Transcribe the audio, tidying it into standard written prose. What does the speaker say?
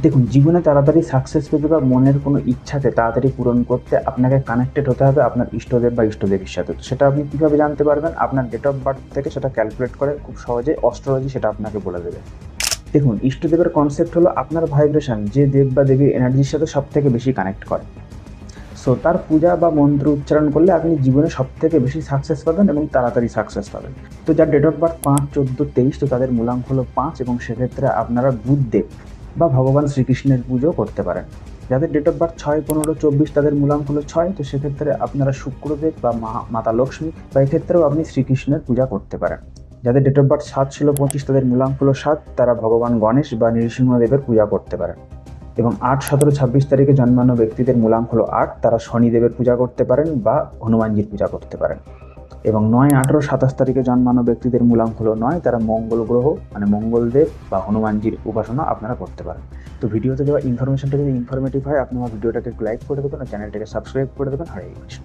দেখুন, জীবনে তাড়াতাড়ি সাকসেস পেতে বা মনের কোনো ইচ্ছাকে তাড়াতাড়ি পূরণ করতে আপনাকে কানেক্টেড হতে হবে আপনার ইষ্টদেব বা ইষ্টদেবীর সাথে। তো সেটা আপনি কীভাবে জানতে পারবেন? আপনার ডেট অফ বার্থ থেকে সেটা ক্যালকুলেট করে খুব সহজে অস্ট্রোলজি সেটা আপনাকে বলে দেবে। দেখুন, ইষ্টদেবের কনসেপ্ট হলো আপনার ভাইব্রেশন যে দেব বা দেবীর এনার্জির সাথে সবথেকে বেশি কানেক্ট করে। সো তার পূজা বা মন্ত্র উচ্চারণ করলে আপনি জীবনে সবথেকে বেশি সাকসেস পাবেন এবং তাড়াতাড়ি সাকসেস পাবেন। তো যার ডেট অফ বার্থ 5, 14, 23, তো তাদের মূলাঙ্ক হলো 5 এবং সেক্ষেত্রে আপনারা বুধদেব বা ভগবান শ্রীকৃষ্ণের পুজো করতে পারেন। যাদের ডেট অফ বার্থ 6, 15, 24, তাদের মূলাঙ্ক হলো 6, তো সেক্ষেত্রে আপনারা শুক্রদেব বা মাতা লক্ষ্মী বা এক্ষেত্রেও আপনি শ্রীকৃষ্ণের পূজা করতে পারেন। যাদের ডেট অফ বার্থ 7, 16, 25, তাদের মূলাঙ্ক হলো 7, তারা ভগবান গণেশ বা নৃসিংহদেবের পূজা করতে পারেন। এবং 8, 17, 26 তারিখে জন্মানো ব্যক্তিদের মূলাঙ্ক হলো 8, তারা শনিদেবের পূজা করতে পারেন বা হনুমানজির পূজা করতে পারেন। এবং 9, 18, 27 তারিখে জন্মানো ব্যক্তিদের মূলাঙ্ক হলো 9, তারা মঙ্গল গ্রহ মানে মঙ্গলদেব বা হনুমানজির উপাসনা আপনারা করতে পারেন। তো ভিডিওতে দেওয়া ইনফরমেশনটা যদি ইনফরমেটিভ হয় আপনি আমার ভিডিওটাকে লাইক করে দেবেন আর চ্যানেলটাকে সাবস্ক্রাইব করে দেবেন। হরে কৃষ্ণ।